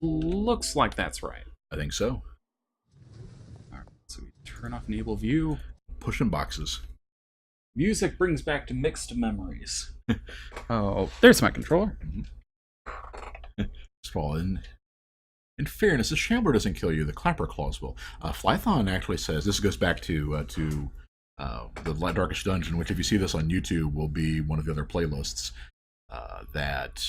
Looks like that's right. I think so. Alright, so we turn off enable view. Pushing boxes. Music brings back to mixed memories. Oh, there's my controller. Well, in fairness, the Shambler doesn't kill you. The Clapper Claws will. Flython actually says, this goes back to the Darkest Dungeon, which if you see this on YouTube will be one of the other playlists, that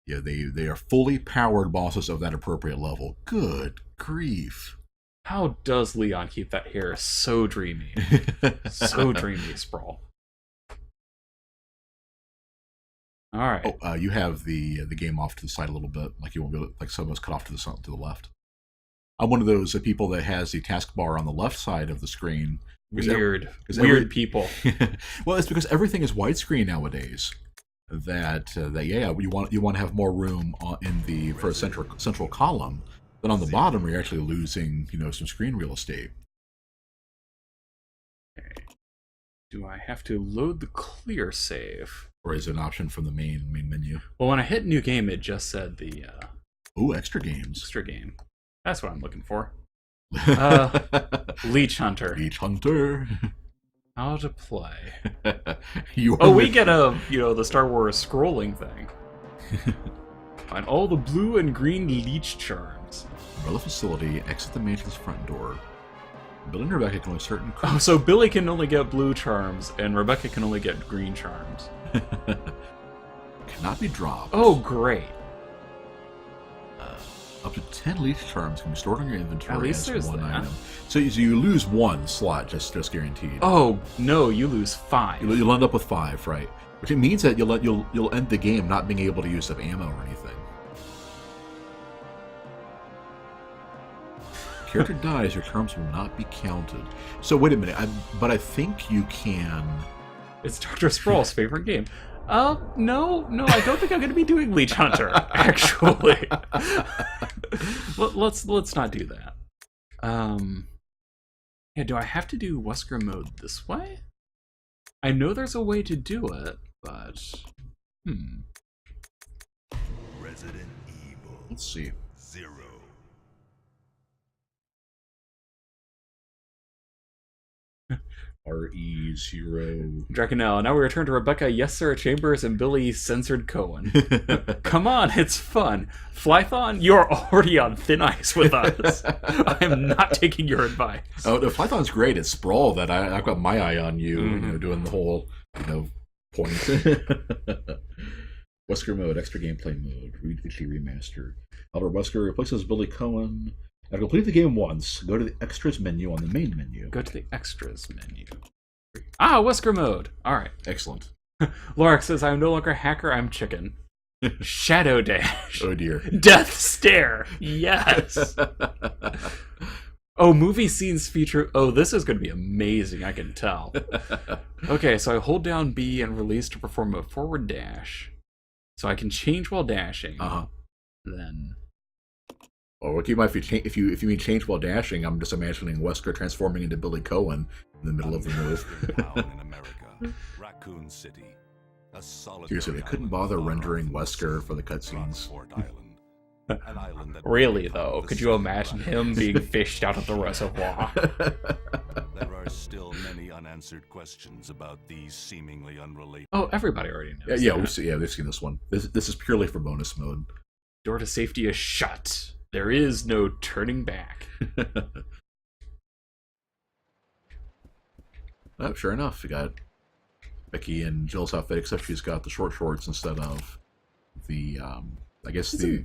they are fully powered bosses of that appropriate level. Good grief. How does Leon keep that hair so dreamy? So dreamy, Sprawl. Alright. Oh, you have the game off to the side a little bit, like you won't be able to, like some of us cut off to the left. I'm one of those people that has the taskbar on the left side of the screen. Weird people. Well, it's because everything is widescreen nowadays. That you want to have more room in the first central column. Then on the bottom, you're actually losing some screen real estate. Okay. Do I have to load the clear save? Or is it an option from the main menu? Well, when I hit new game, it just said the ooh, extra games. Extra game. That's what I'm looking for. Leech Hunter. Leech Hunter. How to play. We get the Star Wars scrolling thing. Find all the blue and green leech charms. Enter the facility, exit the mansion's front door. Billy and Rebecca can only certain... Oh, so Billy can only get blue charms, and Rebecca can only get green charms. Cannot be dropped. Oh, great. Up to 10 leech charms can be stored in your inventory At least as there's one that. item. So you lose one slot, just guaranteed. Oh, no, you lose 5. You'll end up with 5, right? Which it means that you'll end the game not being able to use up ammo or anything. Character dies, your charms will not be counted. So wait a minute, but I think you can... It's Dr. Sprawl's favorite game. No, I don't think I'm going to be doing Leech Hunter, actually. Let's not do that. Yeah, do I have to do Wesker Mode this way? I know there's a way to do it, but... Resident Evil. Let's see. 0. RE0. Draconel, now we return to Rebecca, Yes Sir Chambers, and Billy Censored Cohen. Come on, it's fun. Flython, you're already on thin ice with us. I am not taking your advice. Oh, no, Flython's great. It's Sprawl that I've got my eye on you, doing the whole, point. Wesker Mode, extra gameplay mode, weekly remaster. Albert Wesker replaces Billy Cohen. Now, complete the game once. Go to the extras menu on the main menu. Go to the extras menu. Ah, Wesker Mode. All right. Excellent. Lorax says, I'm no longer hacker, I'm chicken. Shadow Dash. Oh, dear. Death Stare. Yes. Oh, movie scenes feature... Oh, this is going to be amazing, I can tell. Okay, so I hold down B and release to perform a forward dash. So I can change while dashing. Uh-huh. Then... Or keep in mind, if you mean change while dashing, I'm just imagining Wesker transforming into Billy Cohen in the middle of the move. in America, Raccoon City, a solitary Seriously, they couldn't bother rendering Wesker for the cutscenes. An island that Really, though, could you imagine him being fished out of the reservoir? There are still many unanswered questions about these seemingly unrelated. Oh, everybody already knows Yeah, that. we've seen this one. This is purely for bonus mode. Door to safety is shut. There is no turning back. Oh, sure enough, you got Becky and Jill's outfit, except she's got the short shorts instead of the, I guess the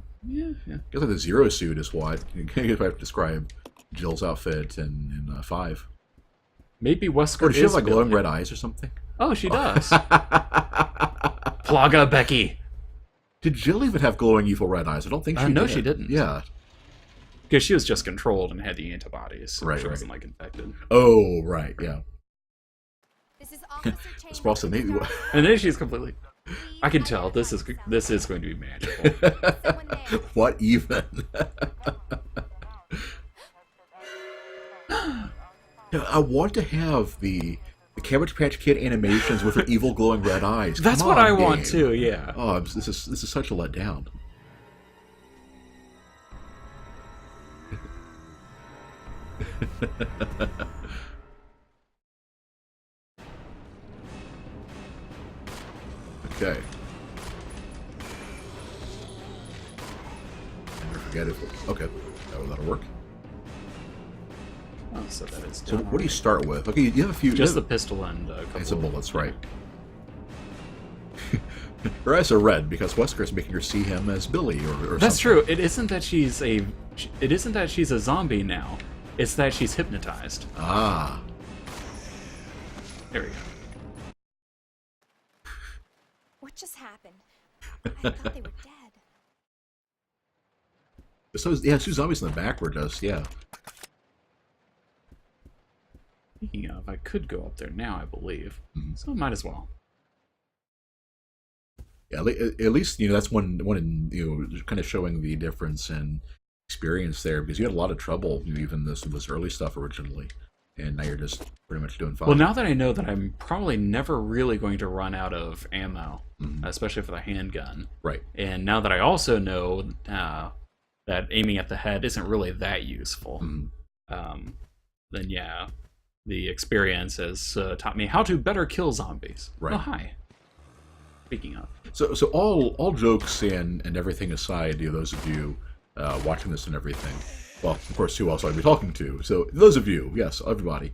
Zero suit is what, if I have to describe Jill's outfit in 5. Maybe Wesker Or does she have is like glowing Billy. red eyes or something? Oh, she does. Plaga Becky. Did Jill even have glowing evil red eyes? I don't think she did. No, she didn't. Yeah. Because she was just controlled and had the antibodies. So Right, she right. wasn't, like, infected. Oh, right, yeah. This is Officer It's possible maybe... And then she's completely... I can tell. This is going to be magical. What even? Yeah, I want to have the Cabbage Patch Kid animations with her evil glowing red eyes. That's Come what on, I want, game. too, yeah. Oh, this is such a letdown. Okay. Never forget it. Okay, that'll work. Oh, so that is So done what do you start with? Okay, you have a few. Just you the pistol and a couple It's a of bullets, right? Her eyes are red because Wesker's making her see him as Billy or That's something. true. It isn't that she's a zombie now. It's that she's hypnotized. Ah. There we go. What just happened? I thought they were dead. So yeah, two zombies in the back were just yeah. Speaking of, I could go up there now, I believe. Mhm. So might as well. Yeah, at least that's one in kind of showing the difference in experience there because you had a lot of trouble even this early stuff originally, and now you're just pretty much doing fine. Well, now that I know that I'm probably never really going to run out of ammo, Mhm. especially for the handgun, Right. and now that I also know that aiming at the head isn't really that useful, Mhm. then yeah, the experience has taught me how to better kill zombies. Right. Oh, hi. Speaking of. So all jokes and everything aside, those of you watching this and everything, well, of course, who else I'd be talking to? So those of you, yes, everybody,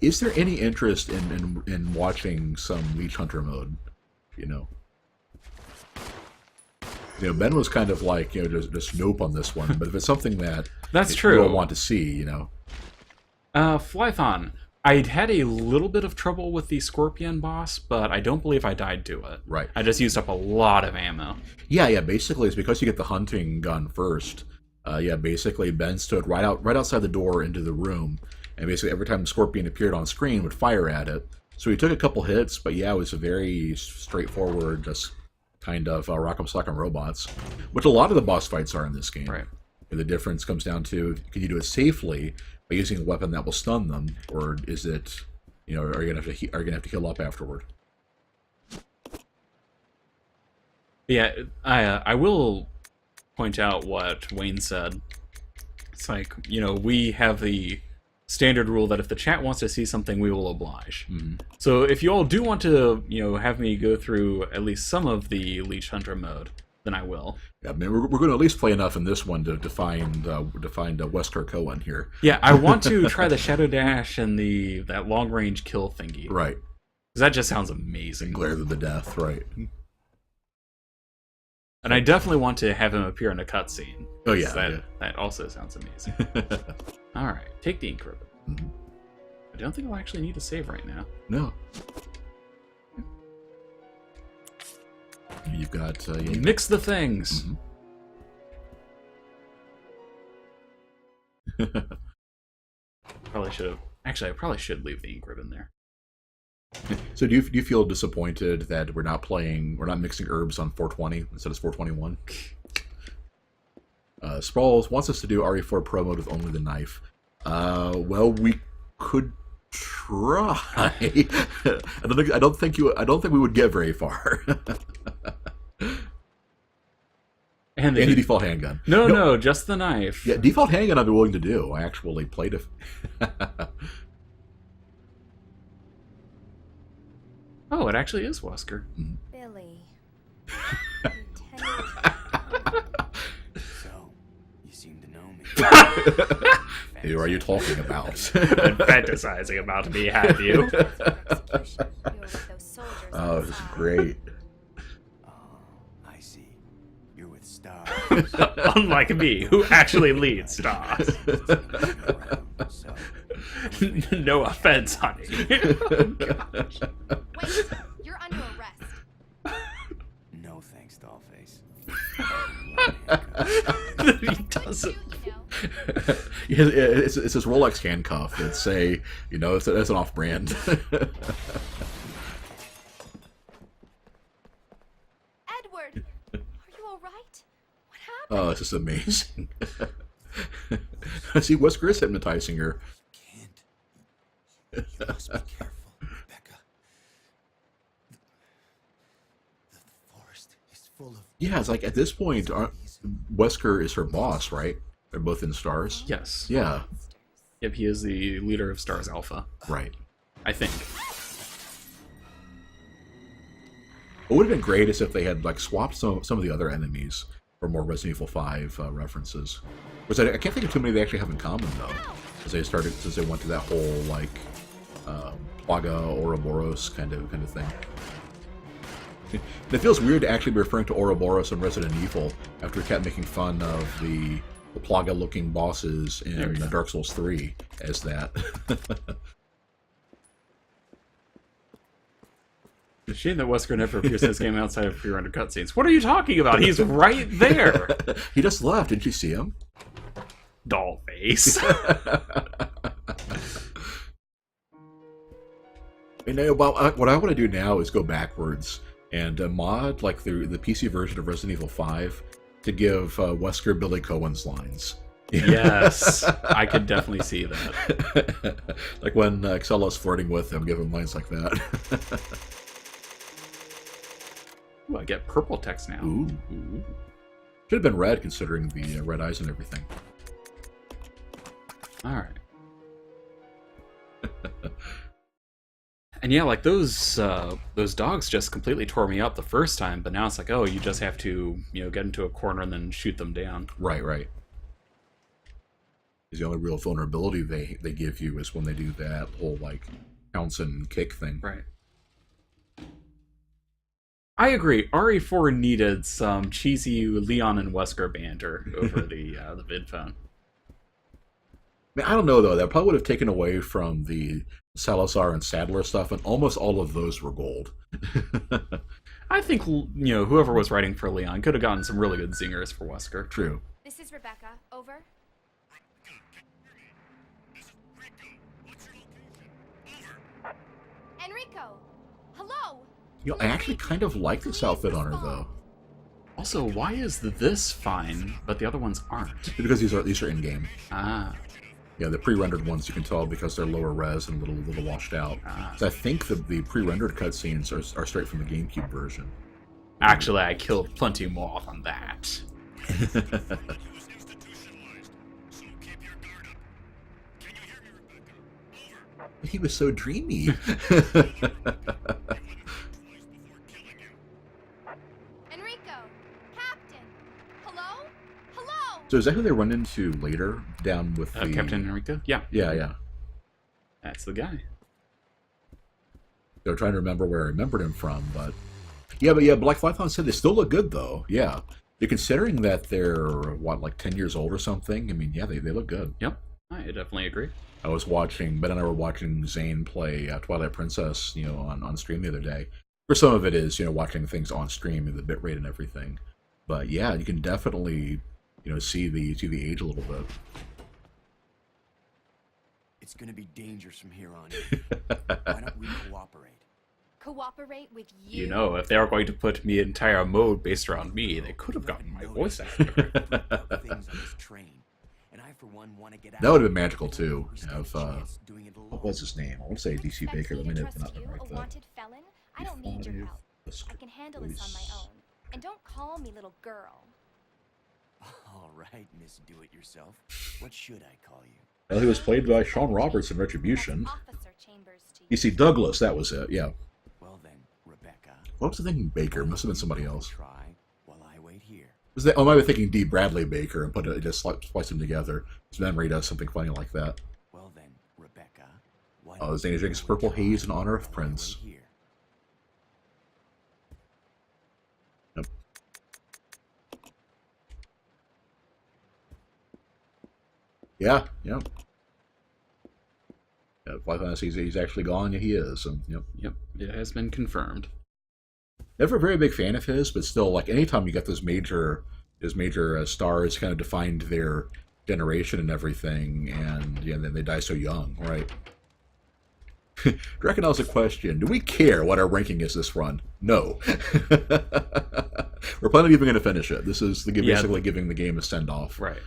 is there any interest in watching some Leech Hunter mode? Ben was kind of like just nope on this one, but if it's something that That's true. you'll want to see, Flython. I'd had a little bit of trouble with the Scorpion boss, but I don't believe I died to it. Right. I just used up a lot of ammo. Yeah. Basically, it's because you get the hunting gun first. Basically, Ben stood right outside the door into the room, and basically every time the Scorpion appeared on screen, would fire at it. So he took a couple hits, but yeah, it was a very straightforward, just kind of rock'em sock'em robots, which a lot of the boss fights are in this game. Right. And the difference comes down to can you do it safely by using a weapon that will stun them, or is it, are you gonna have to heal up afterward? Yeah, I will point out what Wayne said. It's like, we have the standard rule that if the chat wants to see something, we will oblige. Mm-hmm. So if you all do want to, have me go through at least some of the Leech Hunter mode, then I will. Yeah, I mean, we're going to at least play enough in this one to find Wesker Cohen here. Yeah, I want to try the Shadow Dash and that long range kill thingy. Right. Because that just sounds amazing. Glare to the death, right. And I definitely want to have him appear in a cutscene. Oh, yeah. That also sounds amazing. Alright, take the ink ribbon. Mm-hmm. I don't think I'll actually need to save right now. No. You've got... Mix the things! Mm-hmm. Probably should have... Actually, I probably should leave the ink ribbon there. So do you feel disappointed that we're not mixing herbs on 420 instead of 421? Sprawls wants us to do RE4 Pro mode with only the knife. Well, we could try. I don't think we would get very far. And the default handgun. No, just the knife. Yeah, default handgun I'd be willing to do. I actually played it. Oh, it actually is Wesker. Billy. So, you seem to know me. Who are you talking about? Been fantasizing about me, have you? Oh, this is great. Oh, I see. You're with Star. Unlike me, who actually leads stars. So, No offense, honey. Oh, gosh. Wait, you're under arrest. no thanks, Dollface. He doesn't. It's this Rolex handcuff. It's it's an off-brand. Edward, are you all right? What happened? Oh, this is amazing. See, Wesker is hypnotizing her. Can't. You must be careful, Rebecca. The forest is full of... Yeah, it's like at this point, Wesker is her boss, right? They're both in stars. Yes. Yeah. Yep, he is the leader of Stars Alpha, Right. I think. What would have been great is if they had like swapped some of the other enemies for more Resident Evil 5 references. Which I can't think of too many they actually have in common though, since they went to that whole like Plaga Ouroboros kind of thing. And it feels weird to actually be referring to Ouroboros in Resident Evil after we kept making fun of the Plaga-looking bosses in Dark Souls 3 as that. It's a shame that Wesker never appears in this game outside of pre-rendered cutscenes. What are you talking about? He's right there! He just left. Didn't you see him? Doll face. What I want to do now is go backwards and mod like the PC version of Resident Evil 5 to give Wesker Billy Cohen's lines. Yes, I could definitely see that. Like when Excella's flirting with him, give him lines like that. Ooh, I get purple text now. Ooh. Should have been red considering the red eyes and everything. Alright. And yeah, like those dogs just completely tore me up the first time, but now it's like, oh, you just have to, get into a corner and then shoot them down. Right. Because the only real vulnerability they give you is when they do that whole like pounce and kick thing. Right. I agree. RE4 needed some cheesy Leon and Wesker banter over the vid phone. I don't know though. That probably would have taken away from the Salazar and Sadler stuff, and almost all of those were gold. I think whoever was writing for Leon could have gotten some really good zingers for Wesker. True. This is Rebecca. Over. Enrico! Hello! I actually kind of like this outfit on her though. Also, why is this fine, but the other ones aren't? Because these are in game. Ah. Yeah, the pre-rendered ones you can tell because they're lower res and a little washed out. So I think the pre-rendered cutscenes are straight from the GameCube version. Actually, I killed plenty more than that. He was so dreamy. Enrico! Captain! Hello? Hello! So is that who they run into later down with the... Captain Enrico? Yeah. Yeah. That's the guy. They're trying to remember where I remembered him from, but... Yeah, Black Flython said they still look good, though. Yeah. Considering that they're, like 10 years old or something, I mean, yeah, they look good. Yep. I definitely agree. I was watching, Ben and I were watching Zane play Twilight Princess, on stream the other day. For some of it is, watching things on stream and the bitrate and everything. But yeah, you can definitely, see the age a little bit. It's gonna be dangerous from here on in. Why don't we cooperate? Cooperate with you? If they were going to put me entire mode based around me, they could have gotten my voice actor. Things on this train. And I, for one, want to get out. That would have been magical too. Have doing it alone. what was his name? I want to say DC Baker, but maybe Trust not you, right a though. wanted felon? I don't need your help. I can handle this on my own. And don't call me little girl. All right, Miss Do-It-Yourself. What should I call you? Well, he was played by Sean Roberts in Retribution. Officer Chambers to you. You see, Douglas, that was it. Yeah. Well then, Rebecca. What was I thinking? Baker must have been somebody else. Try while I wait here. Was that? Oh, I might be thinking D. Bradley Baker and just splice them together. His memory does something funny like that. Well then, Rebecca. Why Oh, his name is drinks Purple Haze in honor of Prince. Here. Yep. Yeah. Yeah, Flython says he's actually gone. Yeah, he is. Yep. Yep, it has been confirmed. Never a very big fan of his, but still, like anytime you get those major stars, kind of defined their generation and everything, and then they die so young, right? Draken has a question. Do we care what our ranking is this run? No. We're probably even going to finish it. This is basically giving the game a send-off. Right.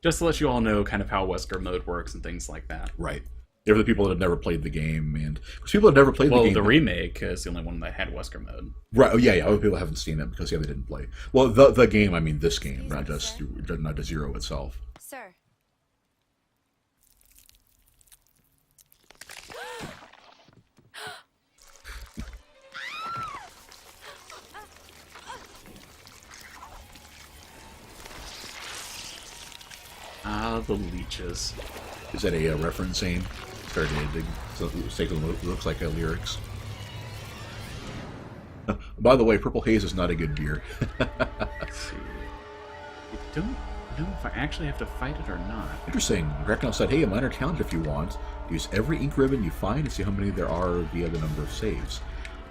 Just to let you all know kind of how Wesker Mode works and things like that. Right. They're the people that have never played the game, and because people have never played the game. Well, the remake is the only one that had Wesker Mode. Right. Oh, yeah. Other people haven't seen it because they didn't play. Well, the game. I mean, this game, not just Zero itself. Sir. Ah, the leeches. Is that a reference scene? Start ending. So it looks like lyrics. By the way, Purple Haze is not a good beer. Let's see. I don't know if I actually have to fight it or not. Interesting. Reckon said, hey, a minor challenge if you want. Use every ink ribbon you find and see how many there are via the number of saves.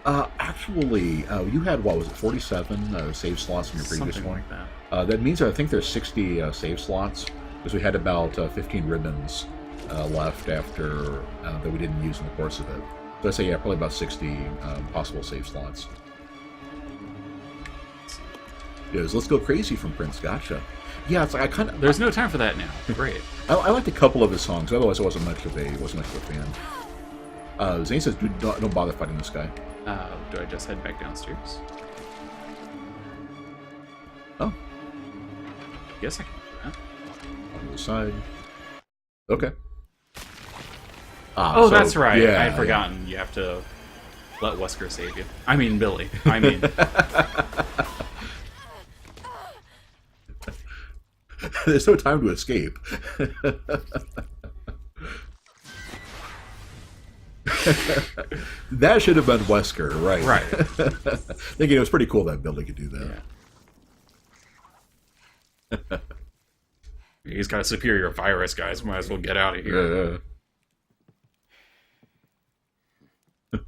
Actually, you had, what was it, 47 save slots in your previous Something one? like that. That means I think there's 60 save slots, because we had about 15 ribbons left after that we didn't use in the course of it. So I'd say, yeah, probably about 60 possible save slots. Goes, let's go crazy from Prince. Gotcha. Yeah, it's like I kind of. There's no time for that now. Great. I liked a couple of his songs. Otherwise, I wasn't much of a fan. Zane says, don't bother fighting this guy. Do I just head back downstairs? Oh, Yes, I can do that. on the side. Okay. Oh, So, that's right. yeah, I had forgotten. You have to let Wesker save you. I mean, Billy. I mean, There's no time to escape. That should have been Wesker, right? right. Thinking it was pretty cool that Billy could do that. Yeah. He's got a superior virus, guys. Might as well get out of here. Yeah.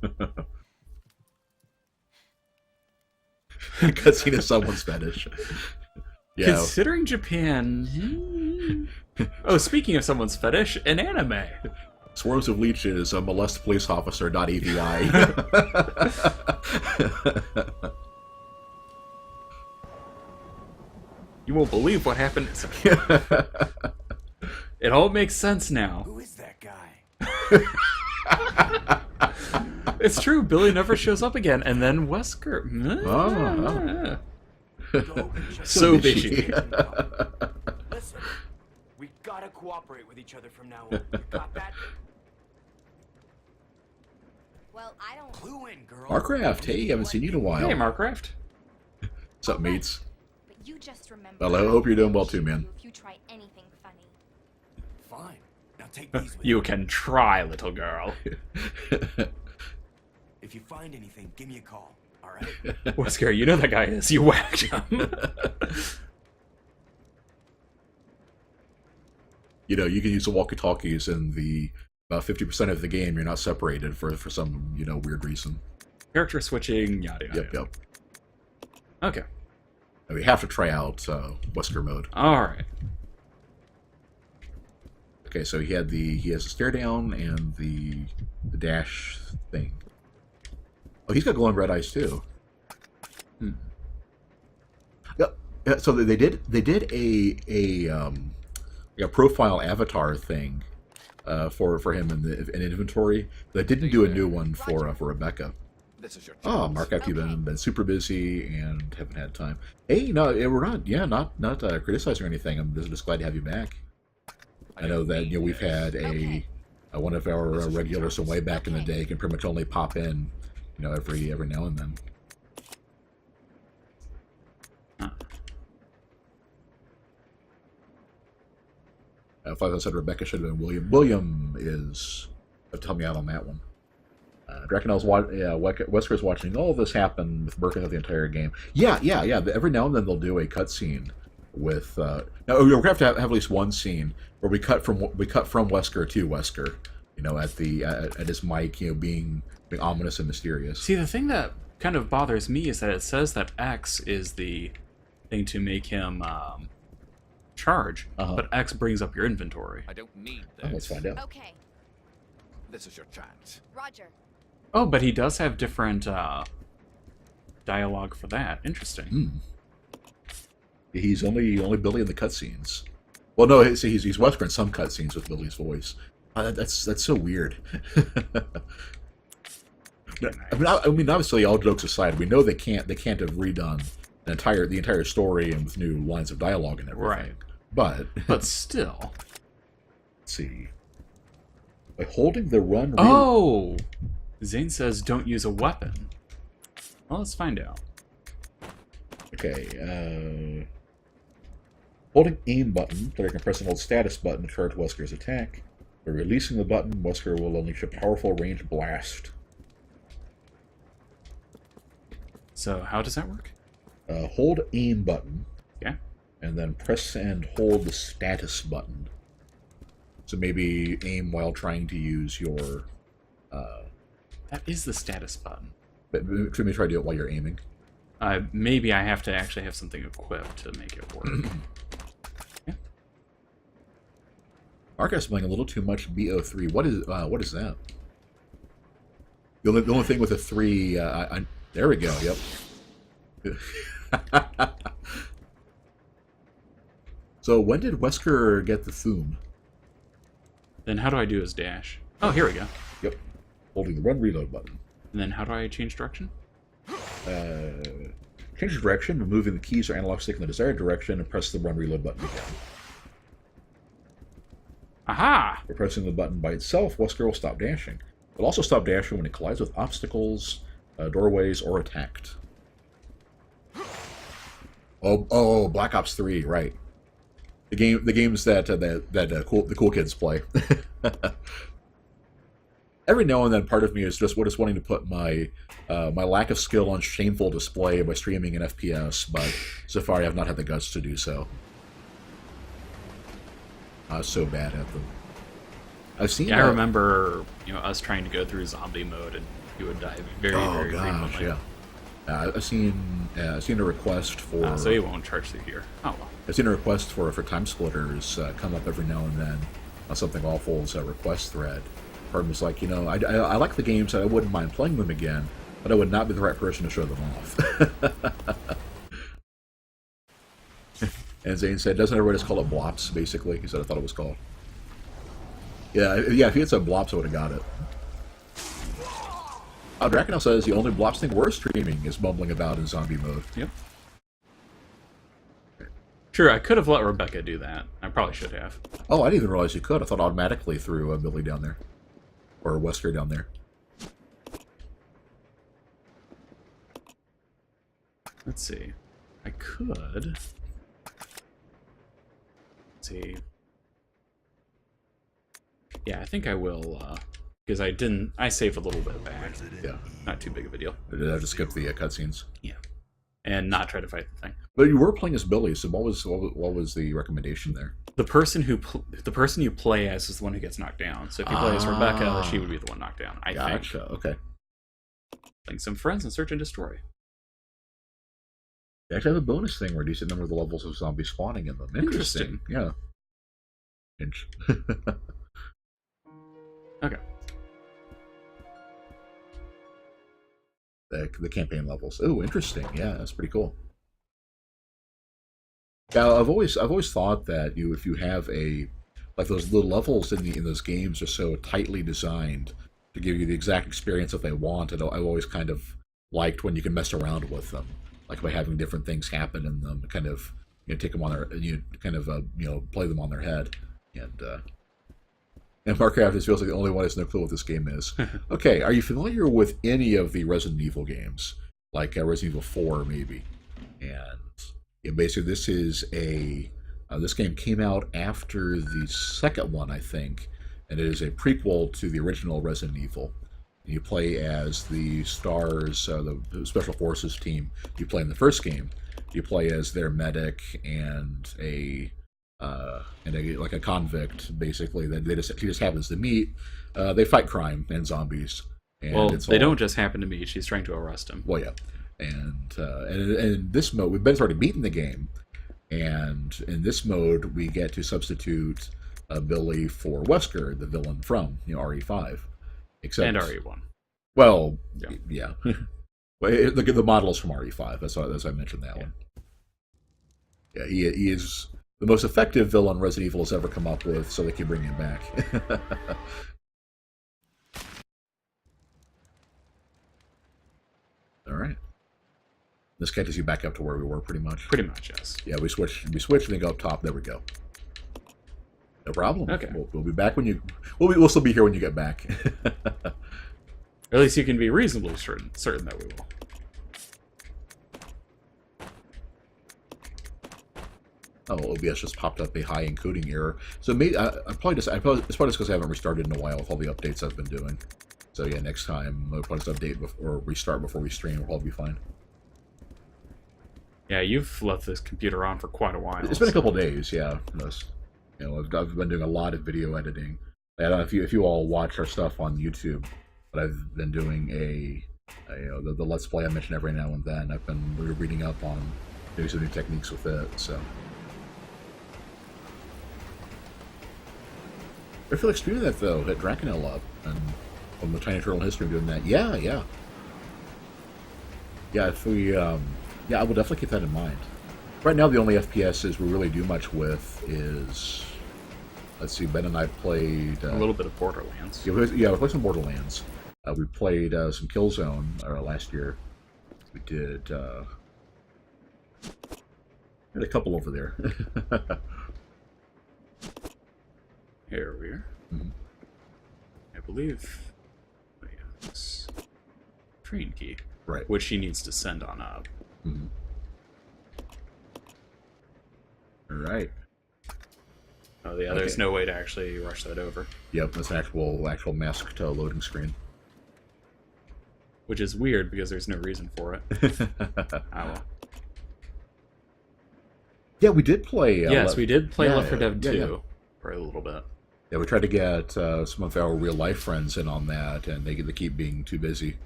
Cutscene is someone's fetish. Yeah. Considering Japan. Oh, speaking of someone's fetish, an anime. Swarms of Leeches, a molest police officer, .avi. You won't believe what happened. It all makes sense now. Who is that guy? It's true. Billy never shows up again, and then Wesker. Oh. Go and check So bitchy. bitchy. Listen, we gotta cooperate with each other from now on. You got that? Well, I don't. Clue in, girl. Marcraft, hey, haven't seen you in a while. Hey, Marcraft. What's up, mates? But you just remember. Well, I hope you're doing well too, man. If you try anything funny. Fine. Now take these with You can try, little girl. If you find anything, give me a call. All right? Wesker, you know that guy is. You whacked him. You know, you can use the walkie-talkies in the about 50% of the game. You're not separated for some weird reason. Character switching, yada yada. Yep. Okay. And we have to try out Wesker Mode. All right. Okay, so he has a stare down and the dash thing. Oh, he's got glowing red eyes too. Yeah. So they did a profile avatar thing for him in inventory. They didn't do a new one for Rebecca. This is your Oh, Mark, after you've been super busy and haven't had time. Hey, no, we're not criticizing or anything. I'm just glad to have you back. I know that we've had one of our regulars from way back in the day can pretty much only pop in, every now and then. I thought I said Rebecca should have been William. William is. Help me out on that one. Drakenel's Wesker's watching all this happen with Birkin of the entire game. Yeah. Every now and then they'll do a cutscene with. Now we're gonna have to have at least one scene where we cut from Wesker to Wesker. At his mic, being ominous and mysterious. See, the thing that kind of bothers me is that it says that X is the thing to make him charge, but X brings up your inventory. I don't need Oh, that. let's find out. Okay, This is your chance. Roger. Oh, but he does have different dialogue for that. Interesting. He's only Billy in the cutscenes. Well, no, he's Wesker in some cutscenes with Billy's voice. That's so weird. I mean, obviously, all jokes aside, we know they can't have redone the entire story and with new lines of dialogue and everything. Right. But still. let's see. By holding the run. Oh! Zane says don't use a weapon. Well, let's find out. Okay. Holding aim button, player can press and hold status button to charge Wesker's attack. By releasing the button, Wesker will unleash a powerful ranged blast. So how does that work? Hold aim button. Yeah. And then press and hold the status button. So maybe aim while trying to use your... That is the status button. But maybe try to do it while you're aiming. Maybe I have to actually have something equipped to make it work. Yeah. Marcus playing a little too much BO3. What is that? The only thing with a 3... there we go, yep. So when did Wesker get the Thum? Then how do I do his dash? Oh, here we go. Yep. Holding the run reload button. And then how do I change direction? Change the direction, moving the keys or analog stick in the desired direction, and press the run reload button again. Aha! By pressing the button by itself, Wesker will stop dashing. It will also stop dashing when it collides with obstacles, doorways, or attacked. Oh, Black Ops 3, right. The games that the cool kids play. Every now and then, part of me is just wanting to put my my lack of skill on shameful display by streaming in FPS, but so far I have not had the guts to do so. I was so bad at them. I've seen. Yeah, I remember us trying to go through zombie mode, and you would die very frequently. Yeah. I've seen a request for. So he won't charge through here. Oh well. I've seen a request for time splitters come up every now and then on something awful's request thread. Part of me's like, I like the games, and I wouldn't mind playing them again, but I would not be the right person to show them off. And Zane said, doesn't everybody just call it blops, basically? He said, I thought it was called. Yeah, if he had said blops, I would have got it. Draconel says the only blops thing we're streaming is bumbling about in zombie mode. Yep. Sure, I could have let Rebecca do that. I probably should have. Oh, I didn't even realize you could. I thought automatically threw Billy down there. Or Wesker down there. Let's see. I could... Let's see. Yeah, I think I will, because I saved a little bit back. Yeah. Not too big of a deal. I did have to skip the cutscenes. Yeah. And not try to fight the thing. But you were playing as Billy, so what was the recommendation there? The person you play as is the one who gets knocked down. So if you play as Rebecca, she would be the one knocked down. I think. Okay. Playing some friends and search and destroy. They actually have a bonus thing where a decent number of the levels of zombies spawning in them. Interesting. Yeah. Okay. The campaign levels. Oh, interesting. Yeah, that's pretty cool. Yeah, I've always thought that if you have those little levels in those games are so tightly designed to give you the exact experience that they want, and I've always kind of liked when you can mess around with them, like by having different things happen in them, kind of take them on their play them on their head, and Marcraft just feels like the only one who has no clue what this game is. Okay, are you familiar with any of the Resident Evil games? Like Resident Evil 4, maybe? And basically this is this game came out after the second one, I think, and it is a prequel to the original Resident Evil. And you play as the STARS, the Special Forces team you play in the first game. You play as their medic and a convict, basically, that he just happens to meet. They fight crime and zombies. And they don't just happen to meet. She's trying to arrest him. Well, yeah. And in this mode, we've already beaten the game. And in this mode, we get to substitute Billy for Wesker, the villain from RE5. And RE1. Well, yeah. Well, the model is from RE5. That's why I mentioned that one. Yeah, he is the most effective villain Resident Evil has ever come up with, so they can bring him back. All right. This catches you back up to where we were, pretty much. Pretty much, yes. Yeah, we switch, and then go up top. There we go. No problem. Okay. We'll be back when you. We'll still be here when you get back. Or at least you can be reasonably certain that we will. Oh, OBS just popped up a high encoding error. So maybe it's probably just because I haven't restarted in a while with all the updates I've been doing. So yeah, next time I'll probably just update or restart before we stream. We'll probably be fine. Yeah, you've left this computer on for quite a while. It's been a couple days, yeah. I've been doing a lot of video editing. I don't know if you all watch our stuff on YouTube, but I've been doing the Let's Play I mention every now and then. I've been reading up on doing some new techniques with it, so. I feel like streaming that, though, hit Draconel up, and from the Tiny Turtle history doing that. Yeah. Yeah, if we, I will definitely keep that in mind. Right now, the only FPSs we really do much with is, let's see, Ben and I played... a little bit of Borderlands. Yeah, we played some Borderlands. We played some Killzone last year. We did a couple over there. Here we are. Mm-hmm. I believe... oh, yeah, this train key. Right. Which he needs to send on up. Mm-hmm. All right. Oh, yeah, there's no way to actually rush that over. Yep, that's an actual masked loading screen. Which is weird because there's no reason for it. Well. Yeah, we did play... yes, we did play Left 4 Dead 2 yeah. for a little bit. Yeah, we tried to get some of our real-life friends in on that, and they keep being too busy.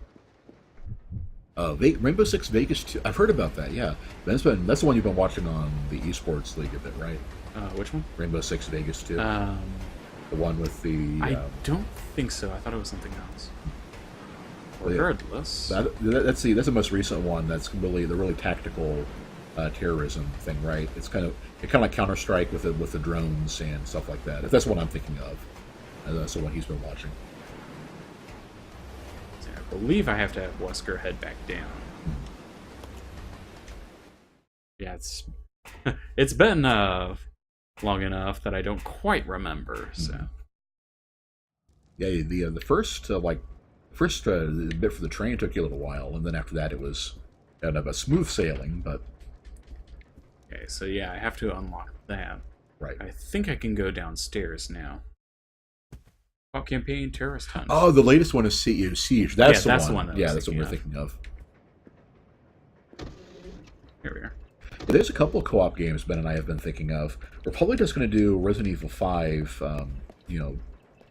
Rainbow Six Vegas 2. I've heard about that, yeah. That's the one you've been watching on the Esports League a bit, right? Which one? Rainbow Six Vegas 2. The one with the... I don't think so. I thought it was something else. Regardless. That's the most recent one. That's the really tactical terrorism thing, right? It's kind of like Counter-Strike with the drones and stuff like that. If that's what I'm thinking of, that's the one he's been watching. I believe I have to have Wesker head back down. Yeah, it's been long enough that I don't quite remember. So yeah, the first the bit for the train took you a little while, and then after that it was kind of a smooth sailing. But okay, so yeah, I have to unlock that. Right. I think I can go downstairs now. Oh, campaign terrorist hunt. Oh, the latest one is Siege. That's the one. That that's what we're thinking of. Here we are. Yeah, there's a couple of co-op games Ben and I have been thinking of. We're probably just going to do Resident Evil 5,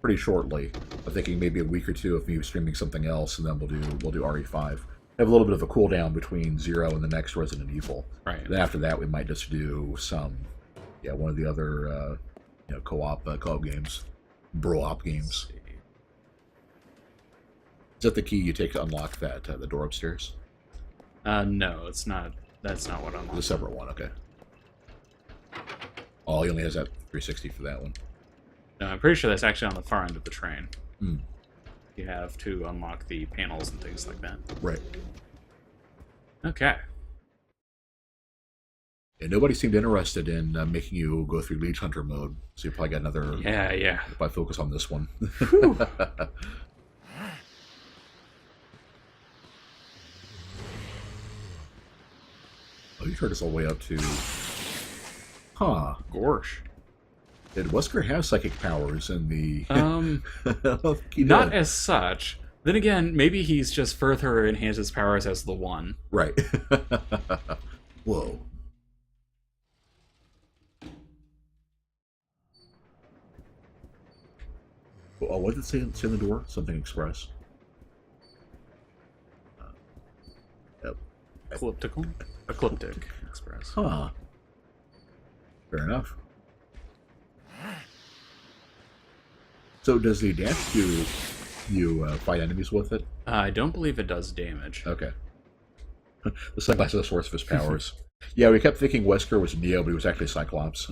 pretty shortly. I'm thinking maybe a week or two of me streaming something else, and then we'll do RE5. Have a little bit of a cooldown between 0 and the next Resident Evil. Right. Then after that, we might just do one of the other co-op games. Bro-op games. Is that the key you take to unlock that the door upstairs? No, it's not. That's not what unlocks. It's a separate one, okay. Oh, he only has that 360 for that one. No, I'm pretty sure that's actually on the far end of the train. Mm. You have to unlock the panels and things like that. Right. Okay. And nobody seemed interested in making you go through Leech Hunter mode, so you probably got another... Yeah. If I focus on this one. Oh, you turned us all the way up to... Huh. Gorsh. Did Wesker have psychic powers in the... Not as such. Then again, maybe he's just further enhanced his powers as the One. Right. Whoa. Oh, what did it say in the door? Something Express. Yep. Ecliptic Express. Huh. Fair enough. So does the dash do you fight enemies with it? I don't believe it does damage. Okay. The Cyclops is the source of his powers. Yeah, we kept thinking Wesker was Neo, but he was actually Cyclops.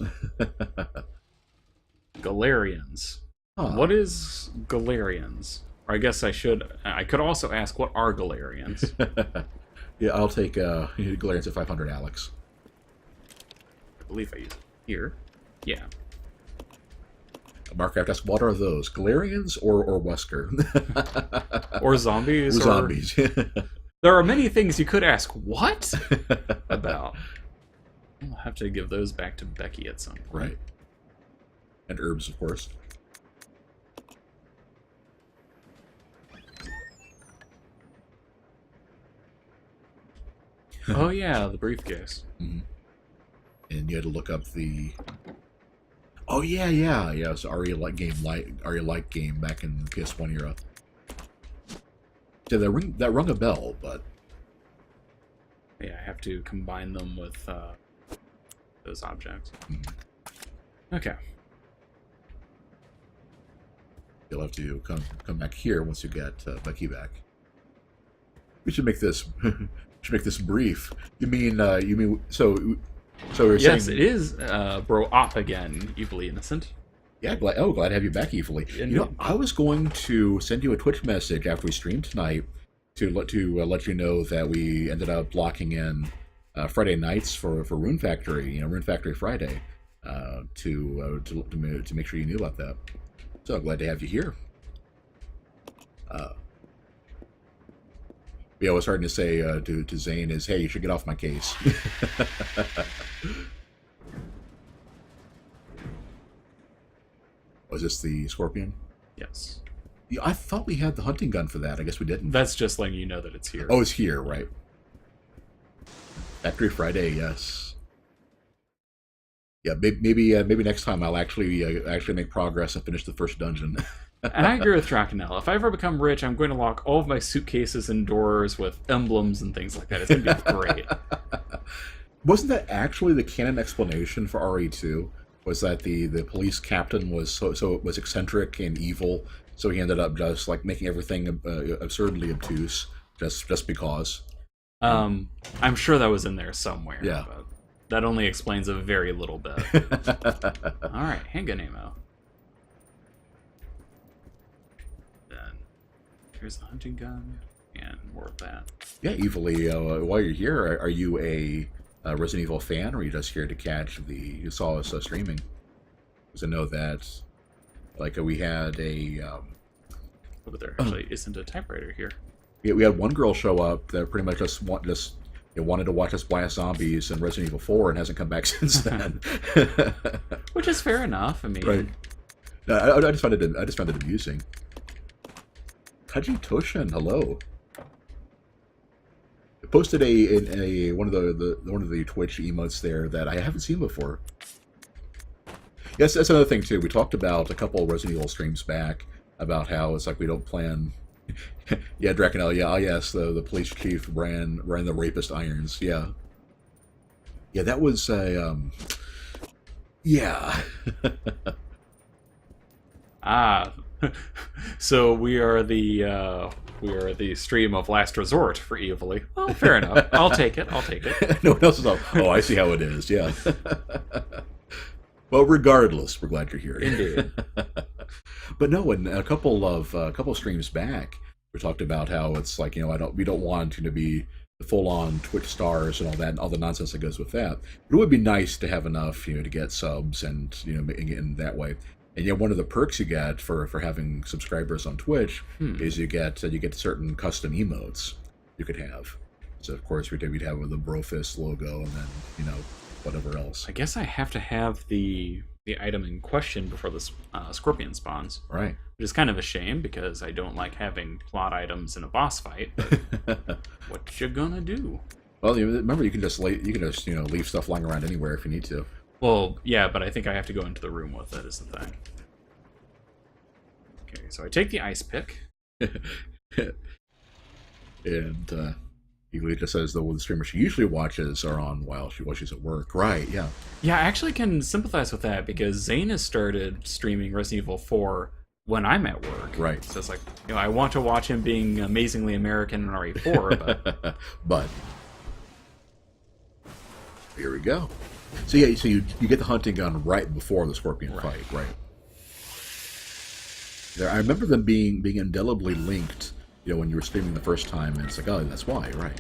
Galarians. Huh. What is Galarians? Or I guess I could also ask, what are Galarians? Yeah, I'll take Galarians at 500, Alex. I believe I use it here. Yeah. Mark, I've asked, what are those? Galarians or Wesker? Or zombies? Or zombies. There are many things you could ask what about. I'll have to give those back to Becky at some point. Right. And herbs, of course. Oh yeah, the briefcase. Mm-hmm. And you had to look up the... Oh yeah, yeah, yeah. It's Aria like game back in the PS1 era. Yeah, that rung a bell, but Yeah, I have to combine them with those objects. Okay. you'll have to come back here once you get Becky back. We should make this brief. You mean so we're Yes, saying, it is bro op again, evilly innocent. Yeah, glad to have you back, Evilly. I was going to send you a Twitch message after we streamed tonight to let you know that we ended up locking in Friday nights for Rune Factory, Rune Factory Friday, to make sure you knew about that. So glad to have you here. Yeah, I was starting to say to Zane is, hey, you should get off my case. Was this the Scorpion? Yes. Yeah, I thought we had the hunting gun for that. I guess we didn't. That's just letting you know that it's here. Oh, it's here, right. Factory Friday, yes. Yeah, maybe next time I'll actually make progress and finish the first dungeon. And I agree with Drakenel. If I ever become rich, I'm going to lock all of my suitcases and doors with emblems and things like that. It's going to be great. Wasn't that actually the canon explanation for RE2? Was that the police captain was was eccentric and evil, so he ended up just like making everything absurdly obtuse just because. I'm sure that was in there somewhere. Yeah. But that only explains a very little bit. All right, handgun ammo. Then here's the hunting gun and more of that. Yeah, Evilly, while you're here, are you a Resident Evil fan, or are you just here to catch you saw us streaming? Because I know that, we had a... But there actually isn't a typewriter here. Yeah, we had one girl show up that pretty much just wanted to watch us blast zombies in Resident Evil 4 and hasn't come back since then. Which is fair enough. I mean, right. I just found it amusing. Kaji Toshin, hello. I posted one of the Twitch emotes there that I haven't seen before. Yes, that's another thing too. We talked about a couple of Resident Evil streams back about how it's like we don't plan. Yeah, Drakenel. Yeah, yes, the police chief ran the rapist irons. Yeah, yeah, that was yeah. So we are the stream of last resort for Evilly. Well, fair enough. I'll take it. No one else is on. Oh, I see how it is. Yeah. Well, regardless, we're glad you're here. Indeed. But no, in a couple streams back, we talked about how it's like, we don't want to be the full-on Twitch stars and all that, and all the nonsense that goes with that. But it would be nice to have enough, to get subs and in that way. And one of the perks you get for having subscribers on Twitch is you get certain custom emotes you could have. So of course we'd have the Brofist logo and then whatever else. I guess I have to have the item in question before the Scorpion spawns. Right. Which is kind of a shame because I don't like having plot items in a boss fight. But what you gonna do? Well, remember you can just leave stuff lying around anywhere if you need to. Well, yeah, but I think I have to go into the room with it, is the thing. Okay, so I take the ice pick. And Evelita says, though, the streamers she usually watches are on while she's at work. Right, yeah. Yeah, I actually can sympathize with that because Zane has started streaming Resident Evil 4 when I'm at work. Right. So it's like, I want to watch him being amazingly American in RE4, but... But... Here we go. So yeah, so you get the hunting gun right before the Scorpion fight, right? There, I remember them being indelibly linked, when you were streaming the first time, and it's like, oh, that's why, right?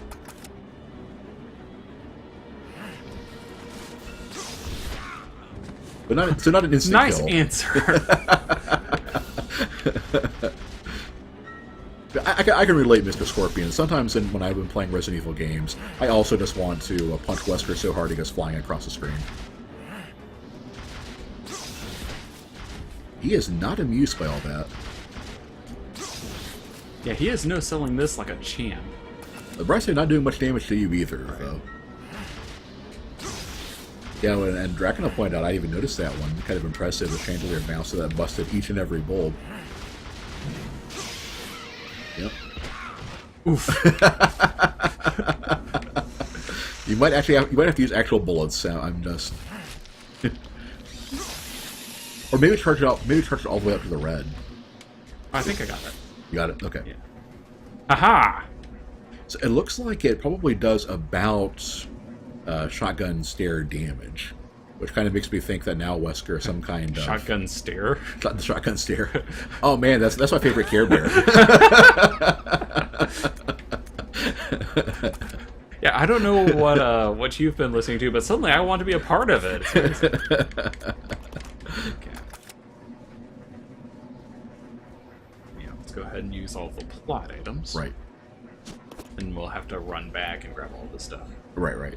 But not an instant nice kill. answer. I can relate, Mr. Scorpion. Sometimes when I've been playing Resident Evil games, I also just want to punch Wesker so hard he goes flying across the screen. He is not amused by all that. Yeah, he is no selling this like a champ. Bryce not doing much damage to you either, though. Yeah, and Dracula pointed out, I even noticed that one. Kind of impressive, the chandelier bounce that busted each and every bulb. Yep. Oof. You might have to use actual bullets. I'm just, or maybe charge it out. Maybe charge it all the way up to the red. I think I got it. You got it. Okay. Yeah. Aha! So it looks like it probably does about shotgun stare damage, which kind of makes me think that now Wesker is some kind of Shotgun stare. Shotgun stare. Oh man, that's my favorite Care Bear. Yeah, I don't know what you've been listening to, but suddenly I want to be a part of it. Okay. Yeah, let's go ahead and use all the plot items. Right. And we'll have to run back and grab all this stuff. Right.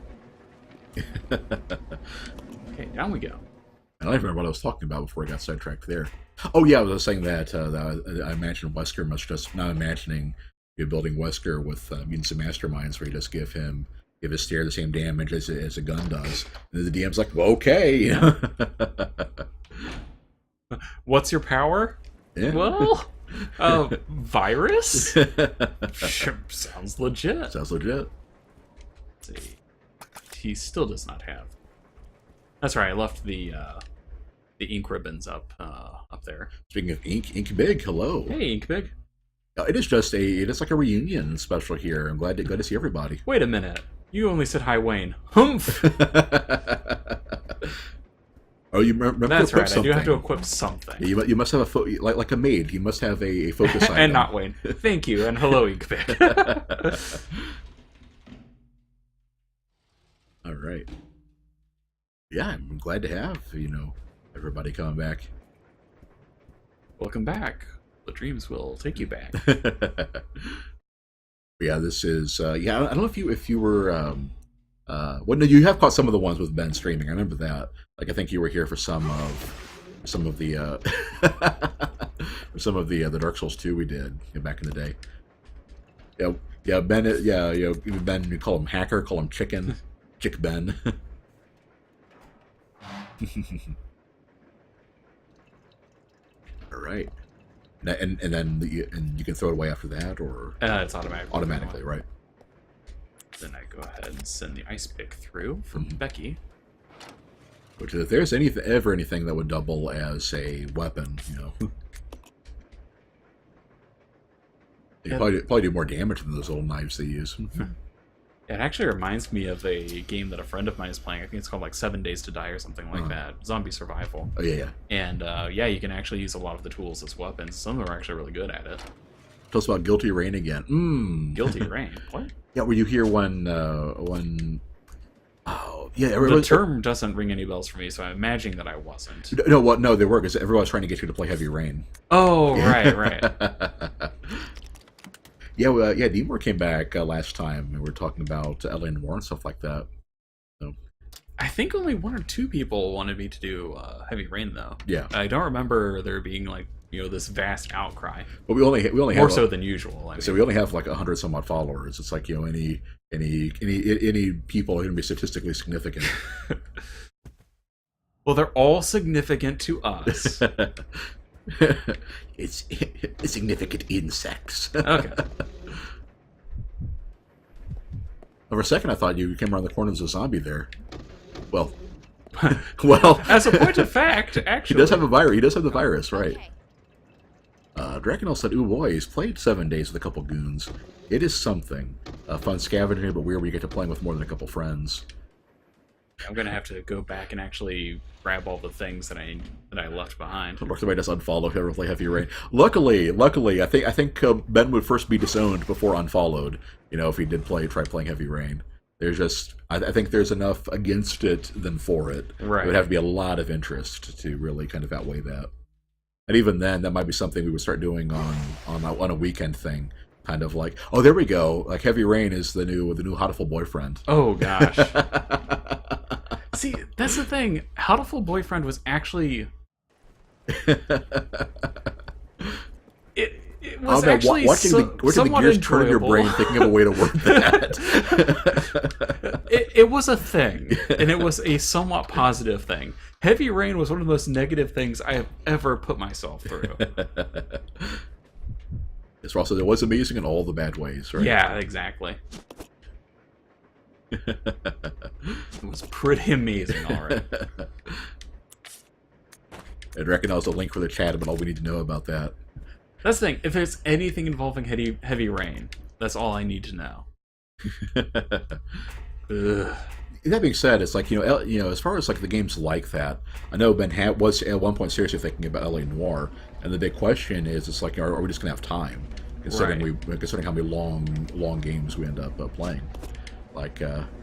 Okay, down we go. I don't even remember what I was talking about before I got sidetracked there. Oh yeah, I was saying that, I imagine Wesker must just, not imagining you building Wesker with mutants and masterminds where you just give his stare the same damage as a gun does. And the DM's like, well, okay. What's your power? Yeah. Well, virus? Sounds legit. Sounds legit. Let's see. He still does not have. That's right. I left the ink ribbons up there. Speaking of ink big, hello. Hey, ink big. It is like a reunion special here. I'm glad to see everybody. Wait a minute. You only said hi, Wayne. Humph. Oh, you remember? That's right. Something. I do have to equip something. Yeah, you must have like a maid. You must have a focus item. And not Wayne. Thank you. And hello, ink big. All right. Yeah, I'm glad to have everybody coming back. Welcome back. The dreams will take you back. Yeah, this is. I don't know if you were. Well, no, you have caught some of the ones with Ben streaming. I remember that. Like, I think you were here for some of the the Dark Souls 2 we did back in the day. Yeah, Ben. Yeah, Ben. You call him Hacker. Call him Chicken. Chick Ben. All right. And then you can throw it away after that, or It's automatic. automatically, right? Then I go ahead and send the ice pick through from Becky. Which, if there's ever anything that would double as a weapon, you probably do more damage than those old knives they use. It actually reminds me of a game that a friend of mine is playing. I think it's called like 7 Days to Die or something like that. Zombie survival. Oh yeah. And you can actually use a lot of the tools as weapons. Some of them are actually really good at it. Tell us about Guilty Rain again. Guilty Rain. What? Yeah, were you here when? Oh yeah, The term doesn't ring any bells for me, so I'm imagining that I wasn't. No, they were, because everyone's trying to get you to play Heavy Rain. Oh, right. Yeah, Deemore came back last time, and we were talking about Alien War and stuff like that. So. I think only 1 or 2 people wanted me to do Heavy Rain, though. Yeah. I don't remember there being like this vast outcry. But we only more have so than usual. So we only have like 100 some odd followers. It's like any people are going to be statistically significant. Well, they're all significant to us. It's significant insects. Okay. For a second, I thought you came around the corner as a zombie there. Well, as a point of fact, actually, he does have a virus. He does have the virus, right? Okay. Drakenel said, "Ooh boy, he's played 7 days with a couple goons. It is something. Fun scavenging, but weird when you get to playing with more than a couple friends." I'm gonna have to go back and actually grab all the things that I left behind. Looks like I just unfollow if you ever play Heavy Rain. Luckily, I think Ben would first be disowned before unfollowed. If he did try playing Heavy Rain. There's just, I think there's enough against it than for it. Right. It would have to be a lot of interest to really kind of outweigh that. And even then, that might be something we would start doing on a weekend thing. Kind of like, oh, there we go. Like Heavy Rain is the new Hotiful boyfriend. Oh gosh. See, that's the thing. Hotiful Boyfriend was actually it was actually watching the gears turn in your brain, thinking of a way to word that. It was a thing, and it was a somewhat positive thing. Heavy Rain was one of the most negative things I have ever put myself through. It's also, it was amazing in all the bad ways, right? Yeah, exactly. It was pretty amazing, alright. I'd recognize the link for the chat about all we need to know about that. That's the thing. If there's anything involving Heavy Rain, that's all I need to know. Ugh. That being said, it's like, as far as like the games like that, I know Ben was at one point seriously thinking about LA Noire, and the big question is, it's like, are we just gonna have time, considering considering how many long games we end up playing, like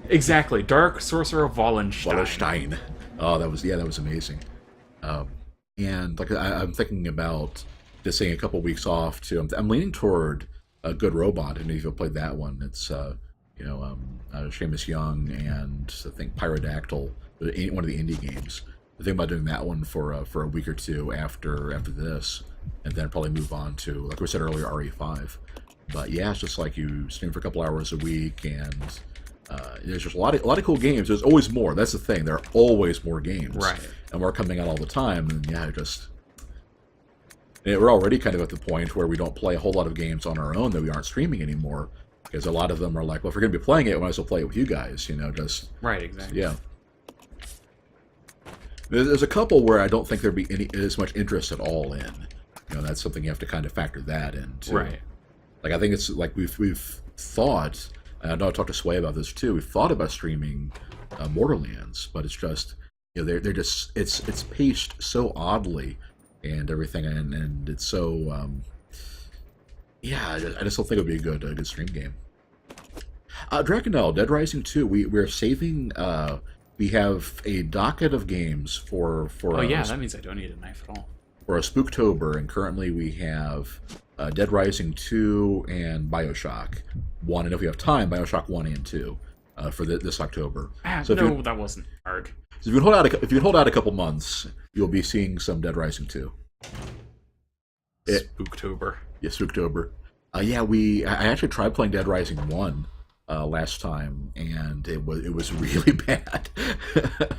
exactly, Dark Sorcerer of Wallenstein. Oh, that was amazing. And like I'm thinking about just taking a couple weeks off too. I'm leaning toward a Good Robot, and if you've played that one, it's Seamus Young and I think Pyrodactyl, one of the indie games. I think about doing that one for a week or two after this, and then probably move on to, like we said earlier, RE5. But yeah, it's just like you stream for a couple hours a week, and there's just a lot of cool games. There's always more. That's the thing. There are always more games, right? And more coming out all the time. And yeah, we're already kind of at the point where we don't play a whole lot of games on our own that we aren't streaming anymore. Because a lot of them are like, well, if we're going to be playing it, we might as well play it with you guys, just... Right, exactly. Yeah. There's a couple where I don't think there'd be as much interest at all in. That's something you have to kind of factor that in, too. Right. Like, I think it's like we've thought, and I know I talked to Sway about this, too, we've thought about streaming Borderlands, but it's just, they're just, it's paced so oddly and everything, and it's so... yeah, I just don't think it would be a good stream game. Draconel, Dead Rising 2, we're saving, we have a docket of games for oh yeah, that means I don't need a knife at all. For a Spooktober, and currently we have Dead Rising 2 and Bioshock 1, and if we have time, Bioshock 1 and 2 for this October. So no, that wasn't hard. So if you can hold out a couple months, you'll be seeing some Dead Rising 2. Spooktober. Yeah, Spooktober. I actually tried playing Dead Rising 1 last time, and it was really bad.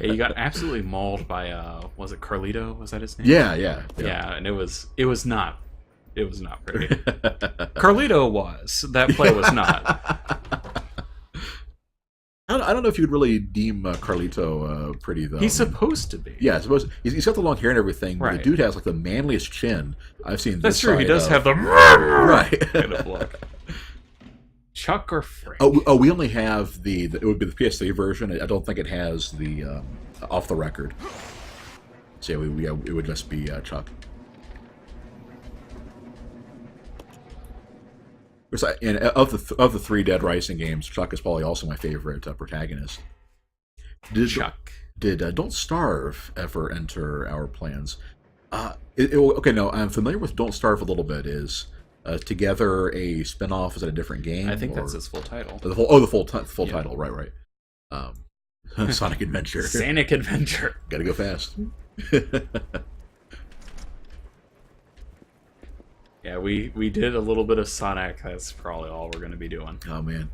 Yeah, you got absolutely mauled by was it Carlito? Was that his name? Yeah, and it was not pretty. Carlito was. That play was not. I don't know if you'd really deem Carlito pretty, though. He's supposed to be. Yeah, I suppose. He's got the long hair and everything, but right. The dude has like the manliest chin I've seen. That's true. He does have the right kind of look. Chuck or Frank? Oh, we only have it would be the PS3 version. I don't think it has the off the record. So yeah, it would just be Chuck. And of the three Dead Rising games, Chuck is probably also my favorite protagonist. Chuck. Did Don't Starve ever enter our plans? Okay, no, I'm familiar with Don't Starve a little bit. Is Together a spinoff? Is it a different game? I think that's its full title. The full title, right. Sonic Adventure. Sonic Adventure. Gotta go fast. Yeah, we did a little bit of Sonic. That's probably all we're going to be doing. Oh man.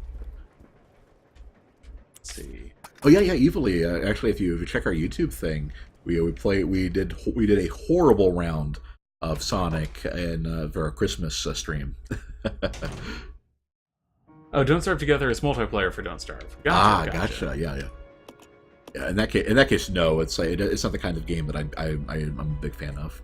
Let's see. Oh yeah, evilly. Actually, if you check our YouTube thing, we did a horrible round of Sonic for our Christmas stream. Oh, Don't Starve Together is multiplayer for Don't Starve. Gotcha. Yeah. In that case, no. It's not the kind of game that I'm a big fan of.